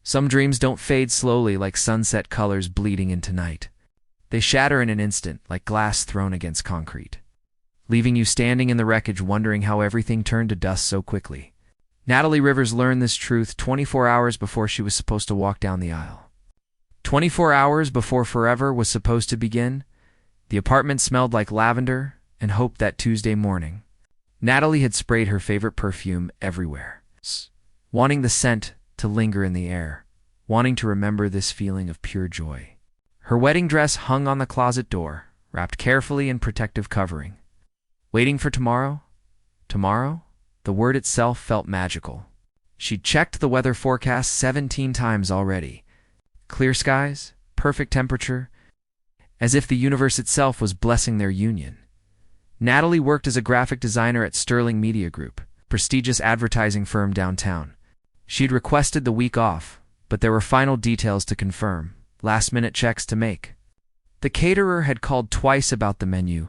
Some dreams don't fade slowly like sunset colors bleeding into night. They shatter in an instant like glass thrown against concrete, leaving you standing in the wreckage wondering how everything turned to dust so quickly. Natalie Rivers learned this truth 24 hours before she was supposed to walk down the aisle. 24 hours before forever was supposed to begin, the apartment smelled like lavender and hope that Tuesday morning. Natalie had sprayed her favorite perfume everywhere, wanting the scent to linger in the air, wanting to remember this feeling of pure joy. Her wedding dress hung on the closet door, wrapped carefully in protective covering. Waiting for tomorrow? Tomorrow? The word itself felt magical. She'd checked the weather forecast 17 times already. Clear skies, perfect temperature, as if the universe itself was blessing their union. Natalie worked as a graphic designer at Sterling Media Group, a prestigious advertising firm downtown. She'd requested the week off, but there were final details to confirm, last-minute checks to make. The caterer had called twice about the menu.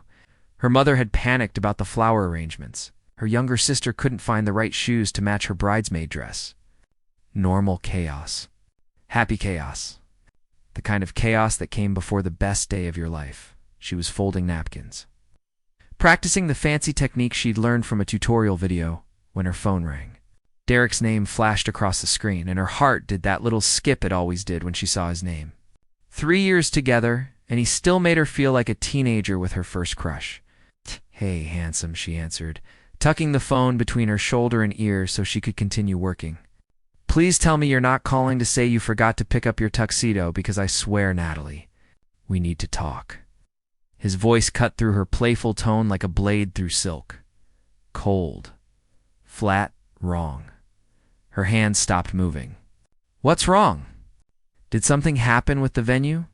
Her mother had panicked about the flower arrangements. Her younger sister couldn't find the right shoes to match her bridesmaid dress. Normal chaos. Happy chaos. The kind of chaos that came before the best day of your life. She was folding napkins, practicing the fancy technique she'd learned from a tutorial video, when her phone rang. Derek's name flashed across the screen, and her heart did that little skip it always did when she saw his name. 3 years together, and he still made her feel like a teenager with her first crush. "Hey, handsome," she answered, tucking the phone between her shoulder and ear so she could continue working. "Please tell me you're not calling to say you forgot to pick up your tuxedo, because I swear, Natalie, we need to talk." His voice cut through her playful tone like a blade through silk. Cold. Flat. Wrong. Her hands stopped moving. "What's wrong? Did something happen with the venue?"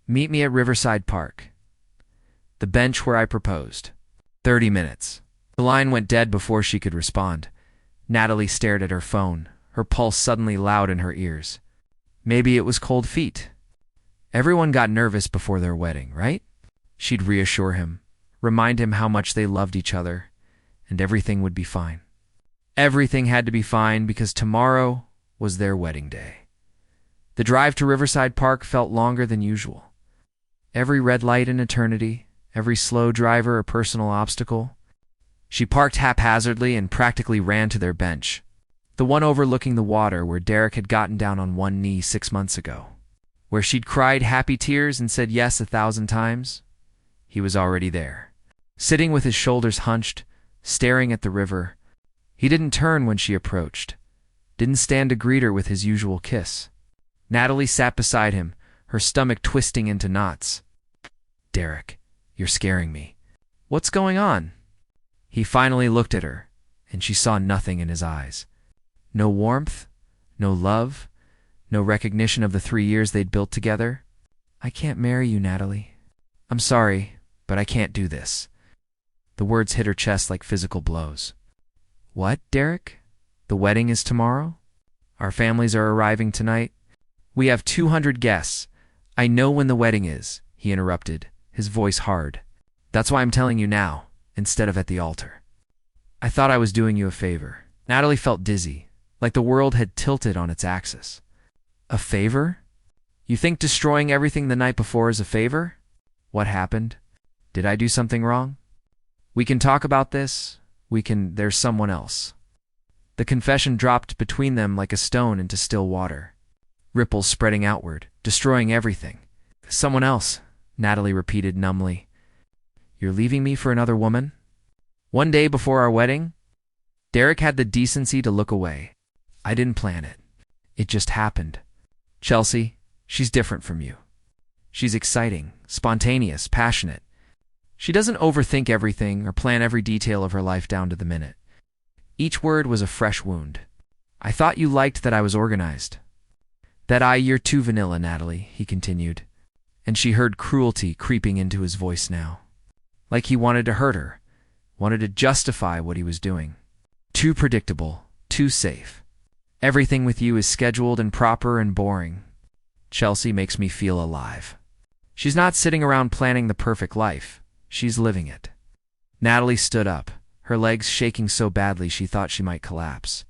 "Meet me at Riverside Park. The bench where I proposed. 30 minutes. The line went dead before she could respond. Natalie stared at her phone, her pulse suddenly loud in her ears. Maybe it was cold feet. Everyone got nervous before their wedding, right? She'd reassure him, remind him how much they loved each other, and everything would be fine. Everything had to be fine because tomorrow was their wedding day. The drive to Riverside Park felt longer than usual. Every red light an eternity, every slow driver a personal obstacle. She parked haphazardly and practically ran to their bench, the one overlooking the water where Derek had gotten down on one knee 6 months ago, where she'd cried happy tears and said yes 1,000 times. He was already there, sitting with his shoulders hunched, staring at the river. He didn't turn when she approached, didn't stand to greet her with his usual kiss. Natalie sat beside him, her stomach twisting into knots. "Derek, you're scaring me. What's going on?" He finally looked at her, and she saw nothing in his eyes. No warmth, no love, no recognition of the 3 years they'd built together. "I can't marry you, Natalie. I'm sorry, but I can't do this." The words hit her chest like physical blows. "What, Derek? The wedding is tomorrow? Our families are arriving tonight. We have 200 guests. I know when the wedding is," he interrupted, his voice hard. "That's why I'm telling you now, instead of at the altar. I thought I was doing you a favor." Natalie felt dizzy, like the world had tilted on its axis. "A favor? You think destroying everything the night before is a favor? What happened? Did I do something wrong? We can talk about this. There's someone else." The confession dropped between them like a stone into still water, ripples spreading outward, destroying everything. "Someone else," Natalie repeated numbly. "You're leaving me for another woman? One day before our wedding?" Derek had the decency to look away. "I didn't plan it. It just happened. Chelsea, she's different from you. She's exciting, spontaneous, passionate. She doesn't overthink everything or plan every detail of her life down to the minute." Each word was a fresh wound. "I thought you liked that I was organized." You're too vanilla, Natalie," he continued, and she heard cruelty creeping into his voice now. Like he wanted to hurt her, wanted to justify what he was doing. "Too predictable, too safe. Everything with you is scheduled and proper and boring. Chelsea makes me feel alive. She's not sitting around planning the perfect life. She's living it." Natalie stood up, her legs shaking so badly she thought she might collapse.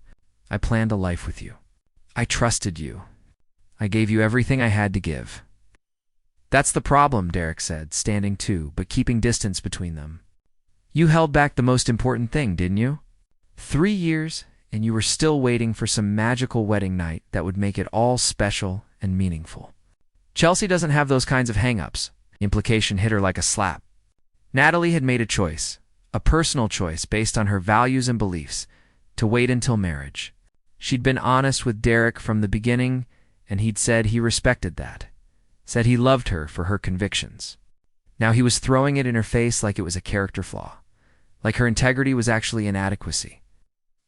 "I planned a life with you. I trusted you. I gave you everything I had to give." "That's the problem," Derek said, standing too, but keeping distance between them. "You held back the most important thing, didn't you? 3 years, and you were still waiting for some magical wedding night that would make it all special and meaningful. Chelsea doesn't have those kinds of hang-ups." The implication hit her like a slap. Natalie had made a choice, a personal choice based on her values and beliefs, to wait until marriage. She'd been honest with Derek from the beginning, and he'd said he respected that, said he loved her for her convictions. Now he was throwing it in her face like it was a character flaw, like her integrity was actually inadequacy.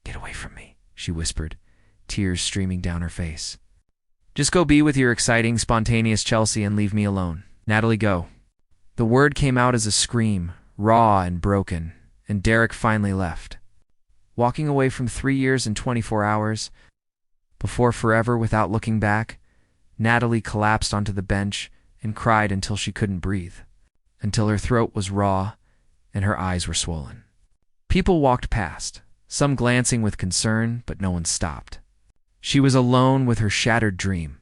"Get away from me," she whispered, tears streaming down her face. "Just go be with your exciting, spontaneous Chelsea and leave me alone. Natalie, go." The word came out as a scream, raw and broken, and Derek finally left. Walking away from 3 years and 24 hours, before forever without looking back, Natalie collapsed onto the bench and cried until she couldn't breathe, until her throat was raw and her eyes were swollen. People walked past, some glancing with concern, but no one stopped. She was alone with her shattered dream,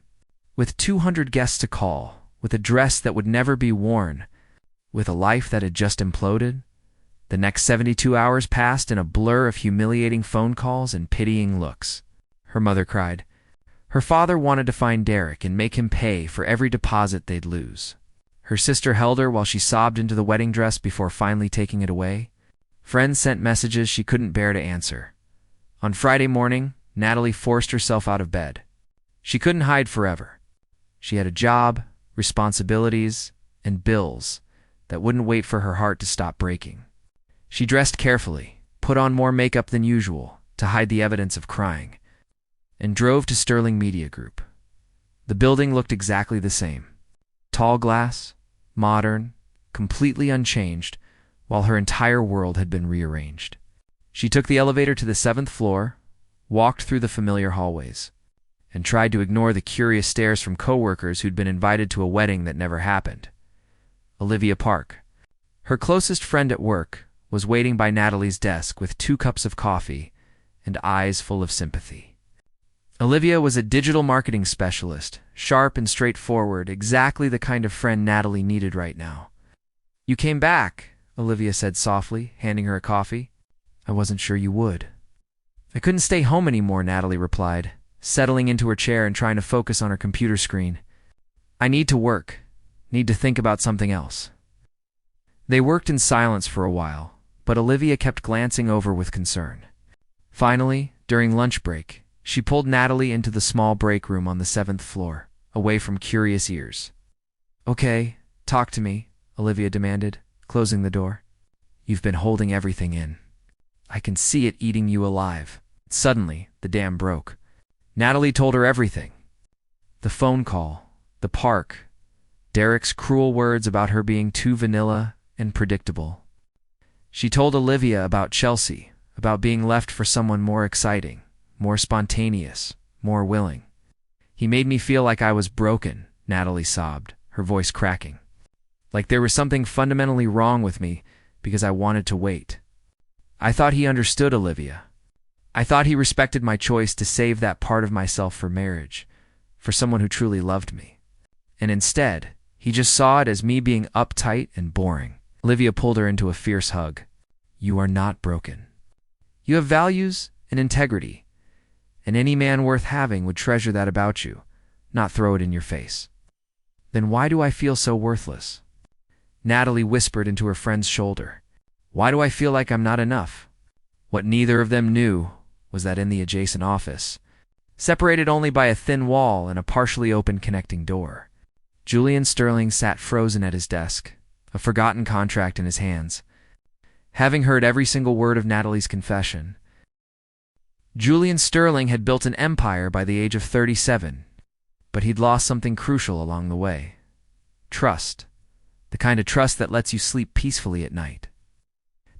with 200 guests to call, with a dress that would never be worn, with a life that had just imploded. The next 72 hours passed in a blur of humiliating phone calls and pitying looks. Her mother cried. Her father wanted to find Derek and make him pay for every deposit they'd lose. Her sister held her while she sobbed into the wedding dress before finally taking it away. Friends sent messages she couldn't bear to answer. On Friday morning, Natalie forced herself out of bed. She couldn't hide forever. She had a job, responsibilities, and bills that wouldn't wait for her heart to stop breaking. She dressed carefully, put on more makeup than usual to hide the evidence of crying, and drove to Sterling Media Group. The building looked exactly the same. Tall glass, modern, completely unchanged, while her entire world had been rearranged. She took the elevator to the 7th floor, walked through the familiar hallways, and tried to ignore the curious stares from coworkers who'd been invited to a wedding that never happened. Olivia Park, her closest friend at work, was waiting by Natalie's desk with 2 cups of coffee and eyes full of sympathy. Olivia was a digital marketing specialist, sharp and straightforward, exactly the kind of friend Natalie needed right now. "You came back," Olivia said softly, handing her a coffee. "I wasn't sure you would." "I couldn't stay home anymore," Natalie replied, settling into her chair and trying to focus on her computer screen. "I need to work, need to think about something else." They worked in silence for a while, but Olivia kept glancing over with concern. Finally, during lunch break, she pulled Natalie into the small break room on the 7th floor, away from curious ears. "Okay, talk to me," Olivia demanded, closing the door. "You've been holding everything in. I can see it eating you alive." Suddenly, the dam broke. Natalie told her everything. The phone call, the park, Derek's cruel words about her being too vanilla and predictable. She told Olivia about Chelsea, about being left for someone more exciting, more spontaneous, more willing. "He made me feel like I was broken," Natalie sobbed, her voice cracking. "Like there was something fundamentally wrong with me because I wanted to wait. I thought he understood, Olivia. I thought he respected my choice to save that part of myself for marriage, for someone who truly loved me. And instead, he just saw it as me being uptight and boring." Olivia pulled her into a fierce hug. "You are not broken. You have values and integrity, and any man worth having would treasure that about you, not throw it in your face." "Then why do I feel so worthless?" Natalie whispered into her friend's shoulder. "Why do I feel like I'm not enough?" What neither of them knew was that in the adjacent office, separated only by a thin wall and a partially open connecting door, Julian Sterling sat frozen at his desk, a forgotten contract in his hands. Having heard every single word of Natalie's confession, Julian Sterling had built an empire by the age of 37, but he'd lost something crucial along the way. Trust. The kind of trust that lets you sleep peacefully at night,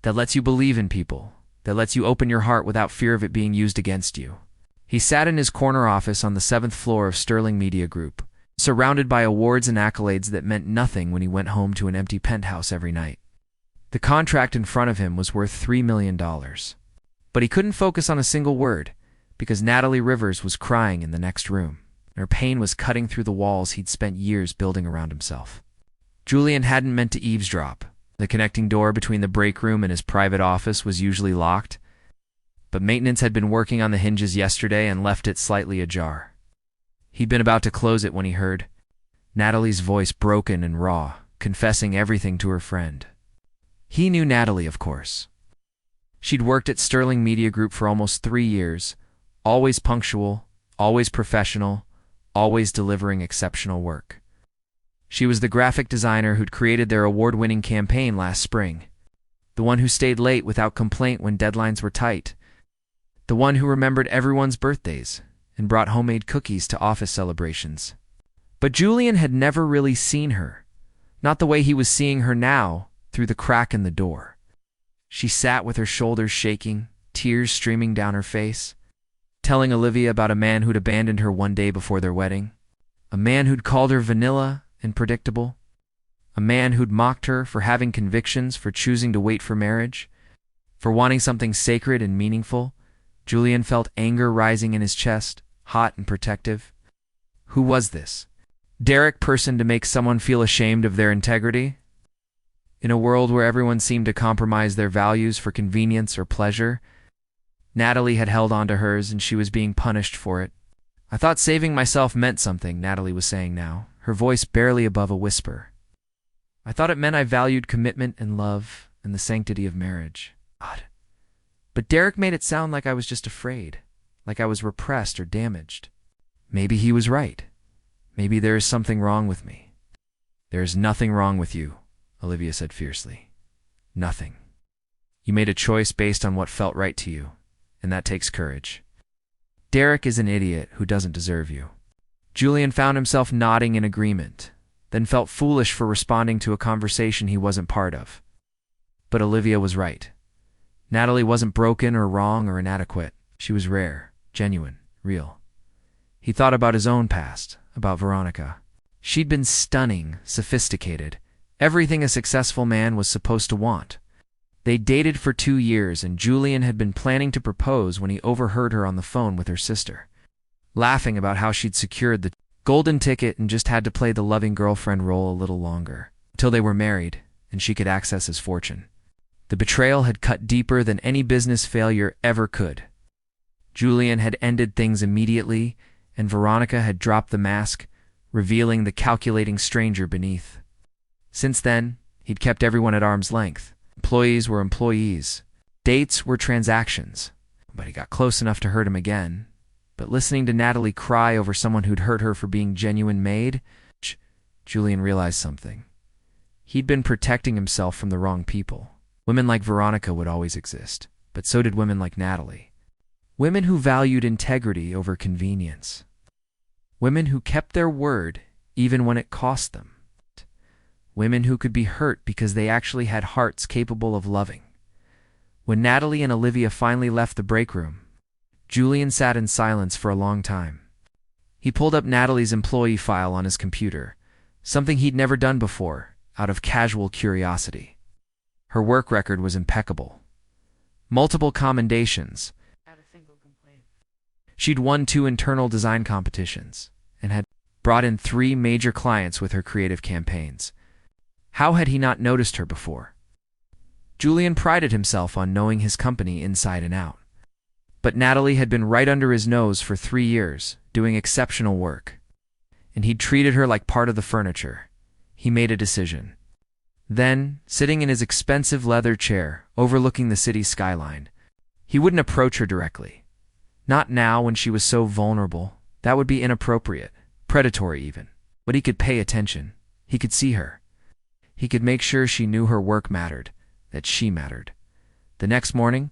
that lets you believe in people, that lets you open your heart without fear of it being used against you. He sat in his corner office on the 7th floor of Sterling Media Group, surrounded by awards and accolades that meant nothing when he went home to an empty penthouse every night. The contract in front of him was worth $3 million. But he couldn't focus on a single word, because Natalie Rivers was crying in the next room. and her pain was cutting through the walls he'd spent years building around himself. Julian hadn't meant to eavesdrop. The connecting door between the break room and his private office was usually locked, but maintenance had been working on the hinges yesterday and left it slightly ajar. He'd been about to close it when he heard Natalie's voice, broken and raw, confessing everything to her friend. He knew Natalie, of course. She'd worked at Sterling Media Group for almost 3 years, always punctual, always professional, always delivering exceptional work. She was the graphic designer who'd created their award-winning campaign last spring, the one who stayed late without complaint when deadlines were tight, the one who remembered everyone's birthdays and brought homemade cookies to office celebrations. But Julian had never really seen her, not the way he was seeing her now, through the crack in the door. She sat with her shoulders shaking, tears streaming down her face, telling Olivia about a man who'd abandoned her one day before their wedding, a man who'd called her vanilla and predictable, a man who'd mocked her for having convictions, for choosing to wait for marriage, for wanting something sacred and meaningful. Julian felt anger rising in his chest, hot and protective. Who was this Derek person to make someone feel ashamed of their integrity? In a world where everyone seemed to compromise their values for convenience or pleasure, Natalie had held on to hers and she was being punished for it. I thought saving myself meant something, Natalie was saying now, her voice barely above a whisper. I thought it meant I valued commitment and love and the sanctity of marriage. God. But Derek made it sound like I was just afraid, like I was repressed or damaged. Maybe he was right. Maybe there is something wrong with me. There is nothing wrong with you, Olivia said fiercely. Nothing. You made a choice based on what felt right to you, and that takes courage. Derek is an idiot who doesn't deserve you. Julian found himself nodding in agreement, then felt foolish for responding to a conversation he wasn't part of. But Olivia was right. Natalie wasn't broken or wrong or inadequate. She was rare, genuine, real. He thought about his own past, about Veronica. She'd been stunning, sophisticated, everything a successful man was supposed to want. They dated for 2 years, and Julian had been planning to propose when he overheard her on the phone with her sister, laughing about how she'd secured the golden ticket and just had to play the loving girlfriend role a little longer, until they were married and she could access his fortune. The betrayal had cut deeper than any business failure ever could. Julian had ended things immediately, and Veronica had dropped the mask, revealing the calculating stranger beneath. Since then, he'd kept everyone at arm's length. Employees were employees. Dates were transactions. But he got close enough to hurt him again. But listening to Natalie cry over someone who'd hurt her for being genuine made, Julian realized something. He'd been protecting himself from the wrong people. Women like Veronica would always exist, but so did women like Natalie. Women who valued integrity over convenience. Women who kept their word even when it cost them. Women who could be hurt because they actually had hearts capable of loving. When Natalie and Olivia finally left the break room, Julian sat in silence for a long time. He pulled up Natalie's employee file on his computer, something he'd never done before, out of casual curiosity. Her work record was impeccable. Multiple commendations. Not a single complaint. She'd won 2 internal design competitions and had brought in 3 major clients with her creative campaigns. How had he not noticed her before? Julian prided himself on knowing his company inside and out. But Natalie had been right under his nose for 3 years, doing exceptional work. And he'd treated her like part of the furniture. He made a decision. Then, sitting in his expensive leather chair, overlooking the city's skyline, he wouldn't approach her directly. Not now when she was so vulnerable. That would be inappropriate, predatory even. But he could pay attention. He could see her. He could make sure she knew her work mattered, that she mattered. The next morning,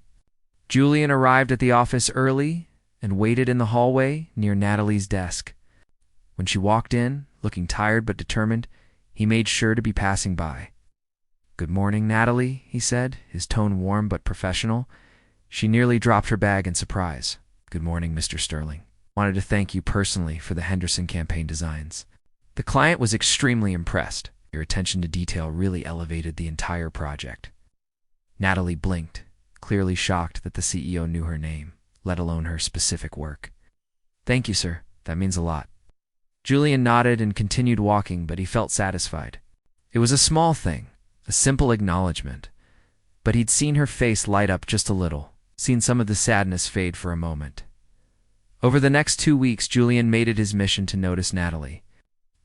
Julian arrived at the office early and waited in the hallway near Natalie's desk. When she walked in, looking tired but determined, he made sure to be passing by. "Good morning, Natalie," he said, his tone warm but professional. She nearly dropped her bag in surprise. "Good morning, Mr. Sterling. Wanted to thank you personally for the Henderson campaign designs." The client was extremely impressed. Your attention to detail really elevated the entire project. Natalie blinked, clearly shocked that the CEO knew her name, let alone her specific work. "Thank you, sir. That means a lot." Julian nodded and continued walking, but he felt satisfied. It was a small thing, a simple acknowledgement, but he'd seen her face light up just a little, seen some of the sadness fade for a moment. Over the next 2 weeks, Julian made it his mission to notice Natalie,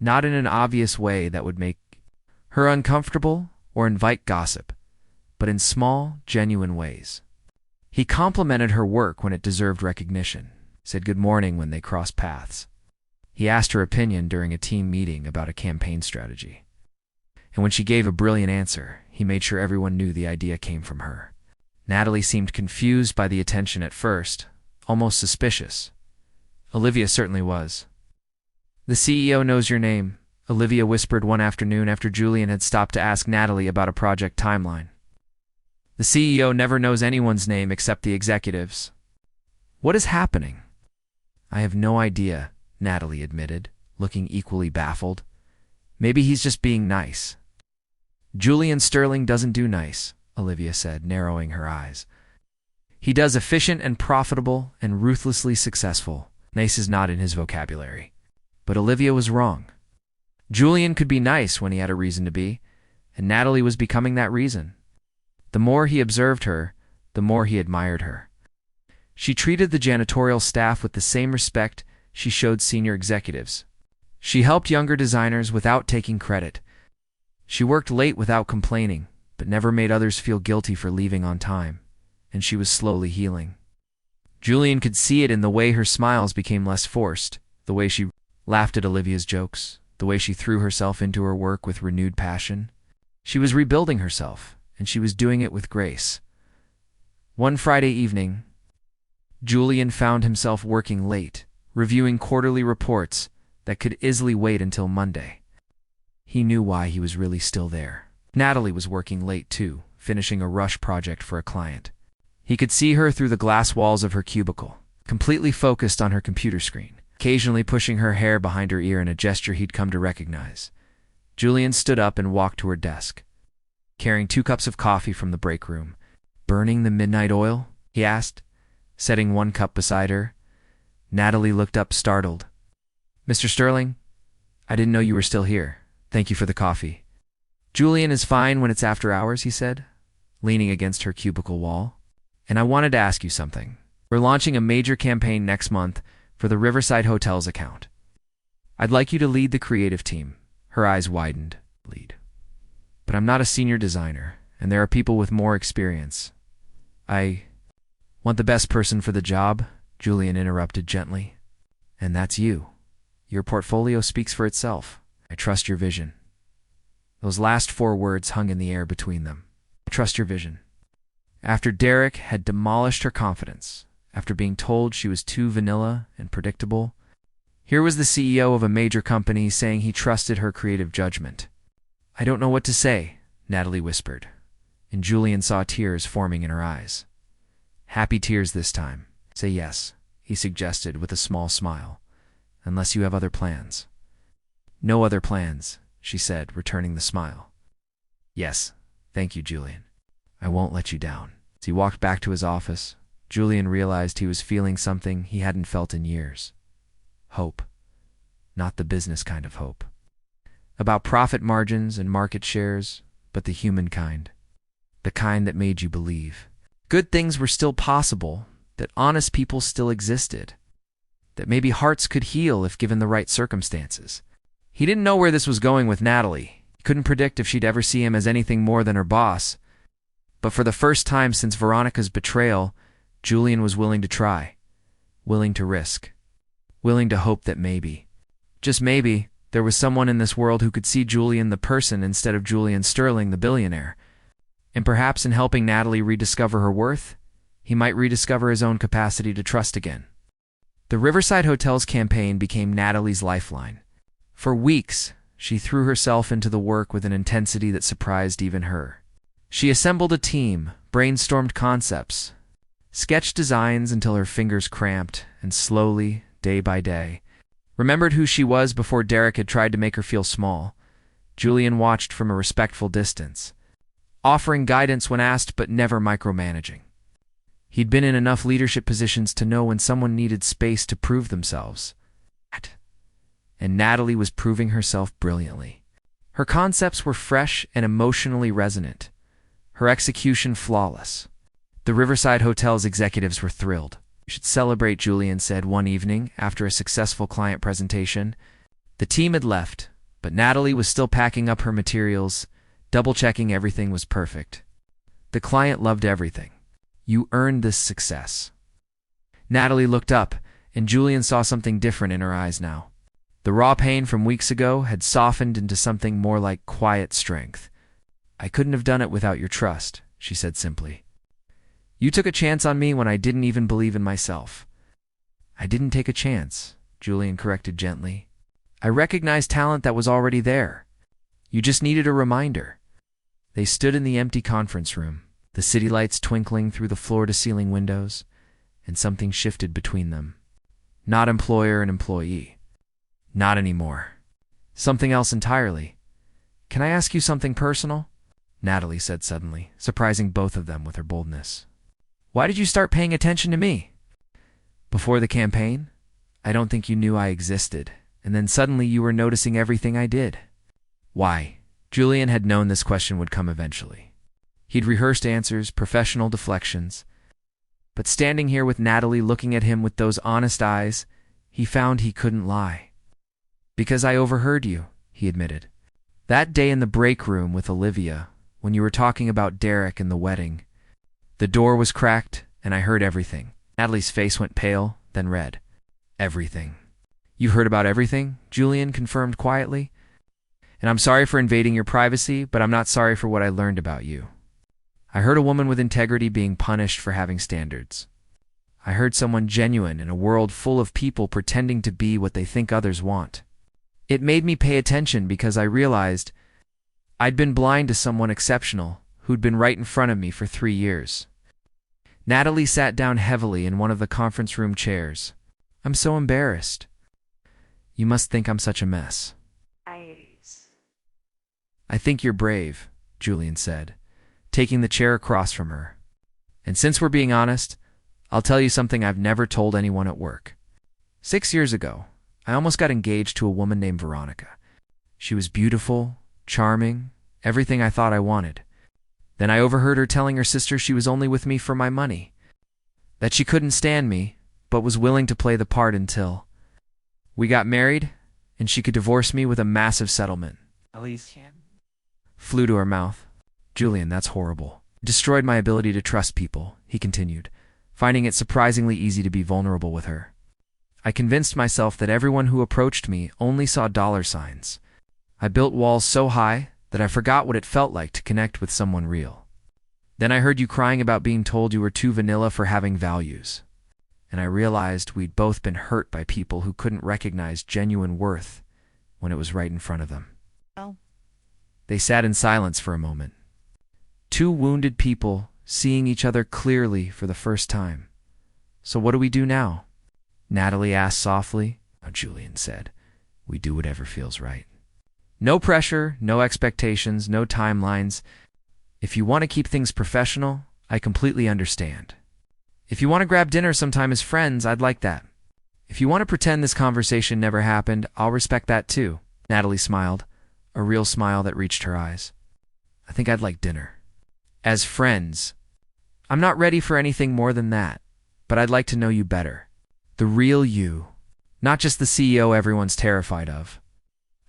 not in an obvious way that would make her uncomfortable or invite gossip, but in small, genuine ways. He complimented her work when it deserved recognition, said good morning when they crossed paths. He asked her opinion during a team meeting about a campaign strategy. And when she gave a brilliant answer, he made sure everyone knew the idea came from her. Natalie seemed confused by the attention at first, almost suspicious. Olivia certainly was. "The CEO knows your name," Olivia whispered one afternoon after Julian had stopped to ask Natalie about a project timeline. "The CEO never knows anyone's name except the executives." "What is happening?" "I have no idea," Natalie admitted, looking equally baffled. "Maybe he's just being nice." "Julian Sterling doesn't do nice," Olivia said, narrowing her eyes. "He does efficient and profitable and ruthlessly successful. Nice is not in his vocabulary." But Olivia was wrong. Julian could be nice when he had a reason to be, and Natalie was becoming that reason. The more he observed her, the more he admired her. She treated the janitorial staff with the same respect she showed senior executives. She helped younger designers without taking credit. She worked late without complaining, but never made others feel guilty for leaving on time, and she was slowly healing. Julian could see it in the way her smiles became less forced, the way she laughed at Olivia's jokes, the way she threw herself into her work with renewed passion. She was rebuilding herself, and she was doing it with grace. One Friday evening, Julian found himself working late, reviewing quarterly reports that could easily wait until Monday. He knew why he was really still there. Natalie was working late too, finishing a rush project for a client. He could see her through the glass walls of her cubicle, completely focused on her computer screen, occasionally pushing her hair behind her ear in a gesture he'd come to recognize. Julian stood up and walked to her desk, carrying 2 cups of coffee from the break room. "Burning the midnight oil?" he asked, setting 1 cup beside her. Natalie looked up, startled. "Mr. Sterling, I didn't know you were still here. Thank you for the coffee." "Julian is fine when it's after hours," he said, leaning against her cubicle wall. "And I wanted to ask you something. We're launching a major campaign next month for the Riverside Hotel's account. I'd like you to lead the creative team." Her eyes widened. "Lead. But I'm not a senior designer, and there are people with more experience." "I want the best person for the job," Julian interrupted gently. "And that's you. Your portfolio speaks for itself. I trust your vision." Those last 4 words hung in the air between them. "I trust your vision." After Derek had demolished her confidence, after being told she was too vanilla and predictable, here was the CEO of a major company saying he trusted her creative judgment. "I don't know what to say," Natalie whispered, and Julian saw tears forming in her eyes. "Happy tears this time. Say yes," he suggested with a small smile, "unless you have other plans." "No other plans," she said, returning the smile. "Yes, thank you, Julian. I won't let you down." As he walked back to his office, Julian realized he was feeling something he hadn't felt in years. Hope. Not the business kind of hope. About profit margins and market shares, but the human kind. The kind that made you believe good things were still possible, that honest people still existed, that maybe hearts could heal if given the right circumstances. He didn't know where this was going with Natalie. He couldn't predict if she'd ever see him as anything more than her boss. But for the first time since Veronica's betrayal, Julian was willing to try, willing to risk, willing to hope that maybe, just maybe, there was someone in this world who could see Julian the person instead of Julian Sterling the billionaire. And perhaps in helping Natalie rediscover her worth, he might rediscover his own capacity to trust again. The Riverside Hotel's campaign became Natalie's lifeline. For weeks, she threw herself into the work with an intensity that surprised even her. She assembled a team, brainstormed concepts, sketched designs until her fingers cramped, and slowly, day by day, remembered who she was before Derek had tried to make her feel small. Julian watched from a respectful distance, offering guidance when asked but never micromanaging. He'd been in enough leadership positions to know when someone needed space to prove themselves. and Natalie was proving herself brilliantly. Her concepts were fresh and emotionally resonant, her execution flawless. The Riverside Hotel's executives were thrilled. "You should celebrate," Julian said one evening after a successful client presentation. The team had left, but Natalie was still packing up her materials, double-checking everything was perfect. "The client loved everything. You earned this success." Natalie looked up, and Julian saw something different in her eyes now. The raw pain from weeks ago had softened into something more like quiet strength. "I couldn't have done it without your trust," she said simply. "You took a chance on me when I didn't even believe in myself." "I didn't take a chance," Julian corrected gently. "I recognized talent that was already there. You just needed a reminder." They stood in the empty conference room, the city lights twinkling through the floor-to-ceiling windows, and something shifted between them. Not employer and employee. Not anymore. Something else entirely. "Can I ask you something personal?" Natalie said suddenly, surprising both of them with her boldness. "Why did you start paying attention to me?" "Before the campaign? I don't think you knew I existed, and then suddenly you were noticing everything I did." "Why?" Julian had known this question would come eventually. He'd rehearsed answers, professional deflections. But standing here with Natalie looking at him with those honest eyes, he found he couldn't lie. "Because I overheard you," he admitted. "That day in the break room with Olivia, when you were talking about Derek and the wedding. The door was cracked, and I heard everything." Natalie's face went pale, then red. "Everything." "You heard about everything?" Julian confirmed quietly. "And I'm sorry for invading your privacy, but I'm not sorry for what I learned about you. I heard a woman with integrity being punished for having standards. I heard someone genuine in a world full of people pretending to be what they think others want. It made me pay attention because I realized I'd been blind to someone exceptional who'd been right in front of me for 3 years." Natalie sat down heavily in one of the conference room chairs. "I'm so embarrassed." "You must think I'm such a mess." "I think you're brave," Julian said, taking the chair across from her. "And since we're being honest, I'll tell you something I've never told anyone at work. 6 years ago, I almost got engaged to a woman named Veronica. She was beautiful, charming, everything I thought I wanted. Then I overheard her telling her sister she was only with me for my money, that she couldn't stand me, but was willing to play the part until we got married, and she could divorce me with a massive settlement." Flew to her mouth. "Julian, that's horrible. It destroyed my ability to trust people," he continued, finding it surprisingly easy to be vulnerable with her. "I convinced myself that everyone who approached me only saw dollar signs. I built walls so high that I forgot what it felt like to connect with someone real. Then I heard you crying about being told you were too vanilla for having values. And I realized we'd both been hurt by people who couldn't recognize genuine worth when it was right in front of them." Oh. They sat in silence for a moment. Two wounded people seeing each other clearly for the first time. "So what do we do now?" Natalie asked softly. Julian said, "We do whatever feels right. No pressure, no expectations, no timelines. If you want to keep things professional, I completely understand. If you want to grab dinner sometime as friends, I'd like that. If you want to pretend this conversation never happened, I'll respect that too." Natalie smiled, a real smile that reached her eyes. "I think I'd like dinner. As friends. I'm not ready for anything more than that, but I'd like to know you better. The real you, not just the CEO everyone's terrified of."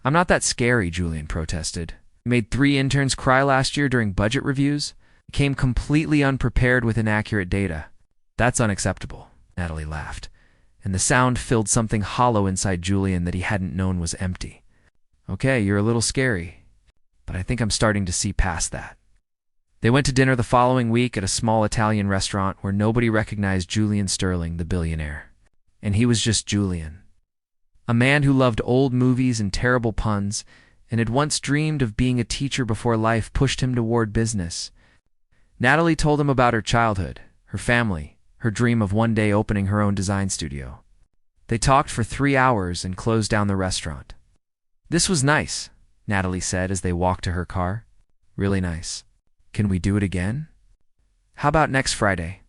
"I'm not that scary," Julian protested. "I made 3 interns cry last year during budget reviews. Came completely unprepared with inaccurate data. That's unacceptable." Natalie laughed, and the sound filled something hollow inside Julian that he hadn't known was empty. "Okay, you're a little scary, but I think I'm starting to see past that." They went to dinner the following week at a small Italian restaurant where nobody recognized Julian Sterling, the billionaire. And he was just Julian. A man who loved old movies and terrible puns, and had once dreamed of being a teacher before life pushed him toward business. Natalie told him about her childhood, her family, her dream of one day opening her own design studio. They talked for 3 hours and closed down the restaurant. "This was nice," Natalie said as they walked to her car. "Really nice. Can we do it again?" "How about next Friday?"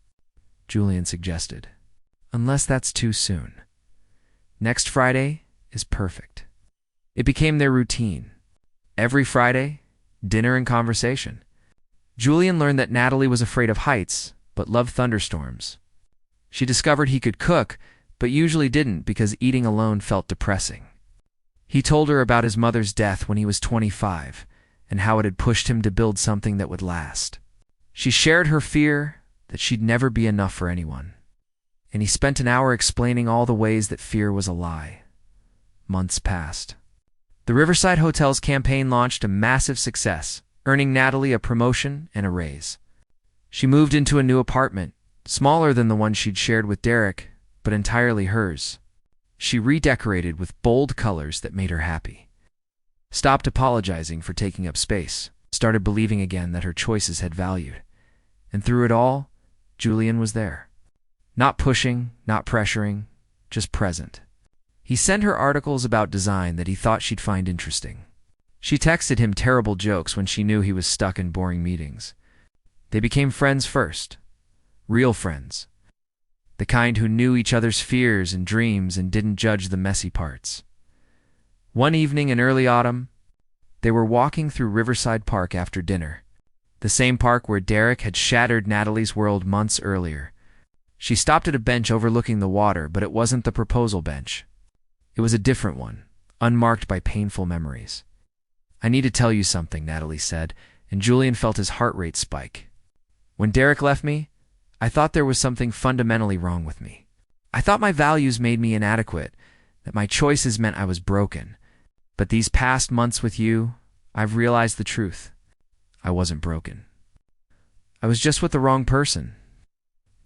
Julian suggested. "Unless that's too soon." "Next Friday is perfect." It became their routine. Every Friday, dinner and conversation. Julian learned that Natalie was afraid of heights, but loved thunderstorms. She discovered he could cook, but usually didn't because eating alone felt depressing. He told her about his mother's death when he was 25 and how it had pushed him to build something that would last. She shared her fear that she'd never be enough for anyone, and he spent an hour explaining all the ways that fear was a lie. Months passed. The Riverside Hotel's campaign launched a massive success, earning Natalie a promotion and a raise. She moved into a new apartment, smaller than the one she'd shared with Derek, but entirely hers. She redecorated with bold colors that made her happy. Stopped apologizing for taking up space, started believing again that her choices had value. And through it all, Julian was there. Not pushing, not pressuring, just present. He sent her articles about design that he thought she'd find interesting. She texted him terrible jokes when she knew he was stuck in boring meetings. They became friends first. Real friends. The kind who knew each other's fears and dreams and didn't judge the messy parts. One evening in early autumn, they were walking through Riverside Park after dinner, the same park where Derek had shattered Natalie's world months earlier. She stopped at a bench overlooking the water, but it wasn't the proposal bench. It was a different one, unmarked by painful memories. "I need to tell you something," Natalie said, and Julian felt his heart rate spike. "When Derek left me, I thought there was something fundamentally wrong with me. I thought my values made me inadequate, that my choices meant I was broken. But these past months with you, I've realized the truth. I wasn't broken. I was just with the wrong person."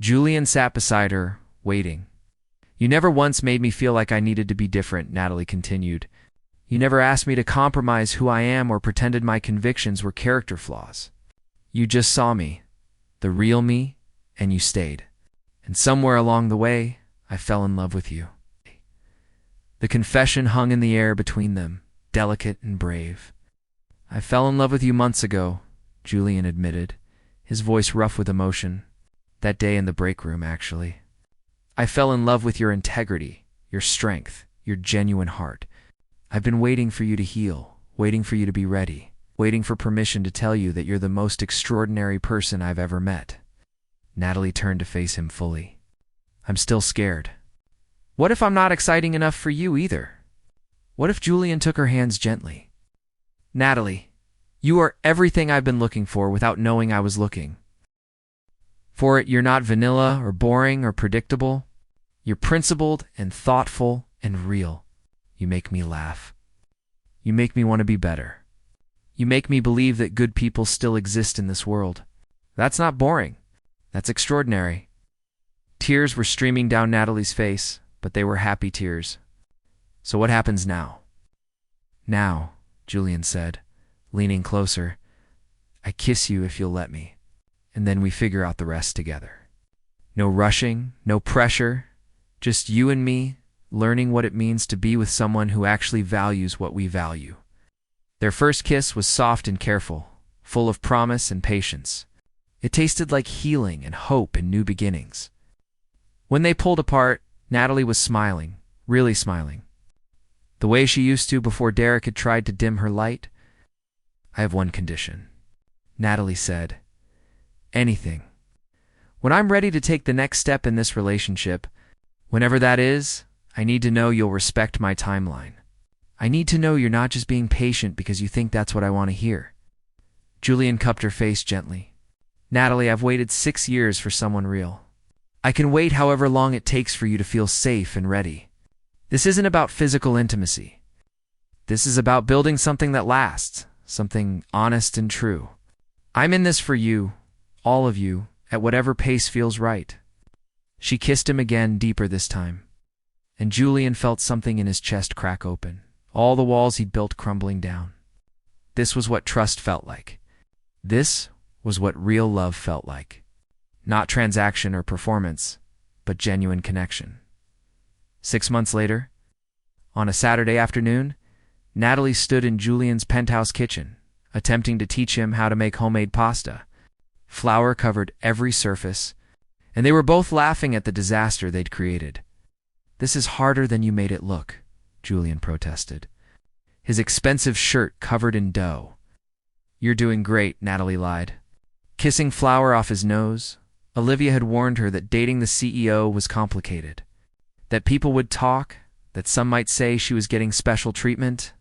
Julian sat beside her, waiting. "You never once made me feel like I needed to be different," Natalie continued. "You never asked me to compromise who I am or pretended my convictions were character flaws. You just saw me, the real me, and you stayed. And somewhere along the way, I fell in love with you." The confession hung in the air between them, delicate and brave. "I fell in love with you months ago," Julian admitted, his voice rough with emotion. "That day in the break room, actually. I fell in love with your integrity, your strength, your genuine heart. I've been waiting for you to heal, waiting for you to be ready, waiting for permission to tell you that you're the most extraordinary person I've ever met." Natalie turned to face him fully. "I'm still scared. What if I'm not exciting enough for you either?" What if Julian took her hands gently? "Natalie, you are everything I've been looking for without knowing I was looking. For it, you're not vanilla or boring or predictable. You're principled and thoughtful and real. You make me laugh. You make me want to be better. You make me believe that good people still exist in this world. That's not boring. That's extraordinary." Tears were streaming down Natalie's face, but they were happy tears. "So what happens now?" "Now," Julian said, leaning closer, "I kiss you if you'll let me, and then we figure out the rest together. No rushing, no pressure, just you and me, learning what it means to be with someone who actually values what we value." Their first kiss was soft and careful, full of promise and patience. It tasted like healing and hope and new beginnings. When they pulled apart, Natalie was smiling, really smiling. The way she used to before Derek had tried to dim her light. "I have one condition," Natalie said. "Anything. When I'm ready to take the next step in this relationship, whenever that is, I need to know you'll respect my timeline. I need to know you're not just being patient because you think that's what I want to hear." Julian cupped her face gently. "Natalie, I've waited 6 years for someone real. I can wait however long it takes for you to feel safe and ready. This isn't about physical intimacy. This is about building something that lasts, something honest and true. I'm in this for you, all of you, at whatever pace feels right." She kissed him again, deeper this time, and Julian felt something in his chest crack open, all the walls he'd built crumbling down. This was what trust felt like. This was what real love felt like. Not transaction or performance, but genuine connection. 6 months later, on a Saturday afternoon, Natalie stood in Julian's penthouse kitchen, attempting to teach him how to make homemade pasta. Flour covered every surface, and they were both laughing at the disaster they'd created. "This is harder than you made it look," Julian protested. his expensive shirt covered in dough. "You're doing great," Natalie lied. Kissing flour off his nose, Olivia had warned her that dating the CEO was complicated, that people would talk, that some might say she was getting special treatment,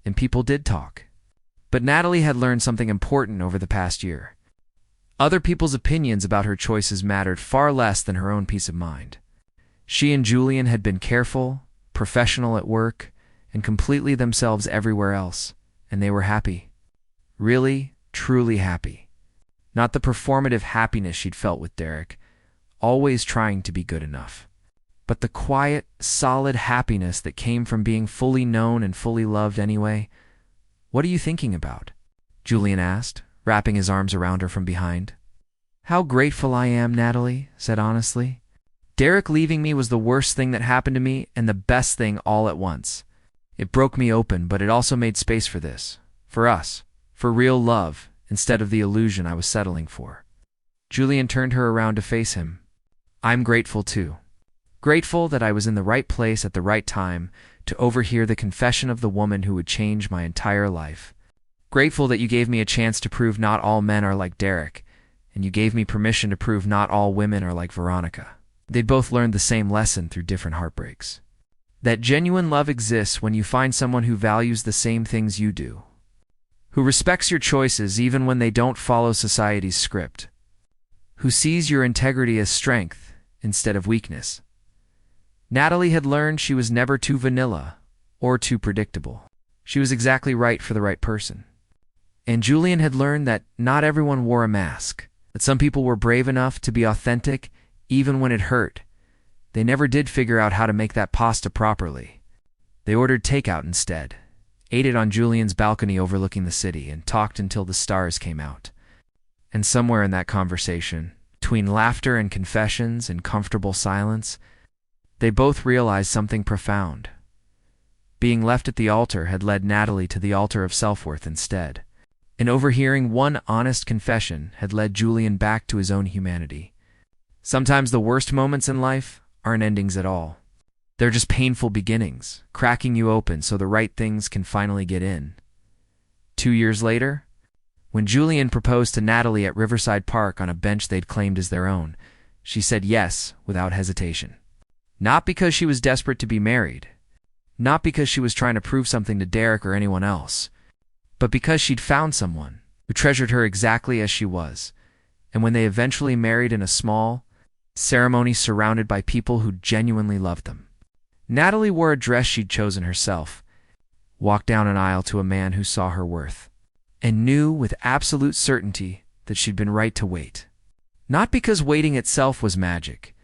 and people did talk. But Natalie had learned something important over the past year. Other people's opinions about her choices mattered far less than her own peace of mind. She and Julian had been careful, professional at work, and completely themselves everywhere else, and they were happy. Really, truly happy. Not the performative happiness she'd felt with Derek, always trying to be good enough, but the quiet, solid happiness that came from being fully known and fully loved anyway. "What are you thinking about?" Julian asked, wrapping his arms around her from behind. "How grateful I am," Natalie said honestly. "Derek leaving me was the worst thing that happened to me and the best thing all at once. It broke me open, but it also made space for this, for us, for real love, instead of the illusion I was settling for." Julian turned her around to face him. "I'm grateful too. Grateful that I was in the right place at the right time to overhear the confession of the woman who would change my entire life. Grateful that you gave me a chance to prove not all men are like Derek, and you gave me permission to prove not all women are like Veronica." They'd both learned the same lesson through different heartbreaks. That genuine love exists when you find someone who values the same things you do, who respects your choices even when they don't follow society's script, who sees your integrity as strength instead of weakness. Natalie had learned she was never too vanilla or too predictable. She was exactly right for the right person. And Julian had learned that not everyone wore a mask, that some people were brave enough to be authentic even when it hurt. They never did figure out how to make that pasta properly. They ordered takeout instead, ate it on Julian's balcony overlooking the city, and talked until the stars came out. And somewhere in that conversation, between laughter and confessions and comfortable silence, they both realized something profound. Being left at the altar had led Natalie to the altar of self-worth instead. And overhearing one honest confession had led Julian back to his own humanity. Sometimes the worst moments in life aren't endings at all. They're just painful beginnings, cracking you open so the right things can finally get in. 2 years later, when Julian proposed to Natalie at Riverside Park on a bench they'd claimed as their own, she said yes without hesitation. Not because she was desperate to be married, not because she was trying to prove something to Derek or anyone else, but because she'd found someone who treasured her exactly as she was. And when they eventually married in a small ceremony surrounded by people who genuinely loved them, Natalie wore a dress she'd chosen herself, walked down an aisle to a man who saw her worth, and knew with absolute certainty that she'd been right to wait. Not because waiting itself was magic,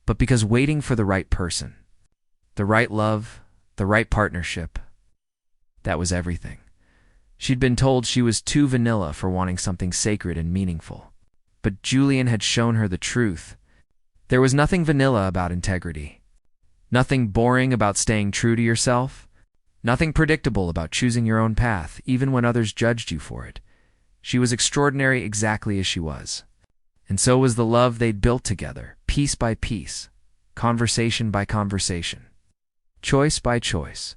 but because waiting for the right person, the right love, the right partnership, that was everything. She'd been told she was too vanilla for wanting something sacred and meaningful. But Julian had shown her the truth. There was nothing vanilla about integrity. Nothing boring about staying true to yourself. Nothing predictable about choosing your own path, even when others judged you for it. She was extraordinary exactly as she was. And so was the love they'd built together, piece by piece, conversation by conversation, choice by choice.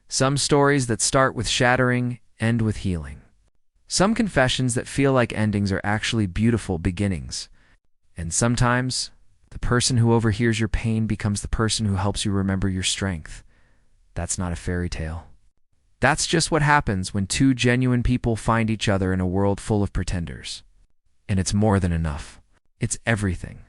Some stories that start with shattering end with healing. Some confessions that feel like endings are actually beautiful beginnings. And sometimes, the person who overhears your pain becomes the person who helps you remember your strength. That's not a fairy tale. That's just what happens when two genuine people find each other in a world full of pretenders. And it's more than enough. It's everything.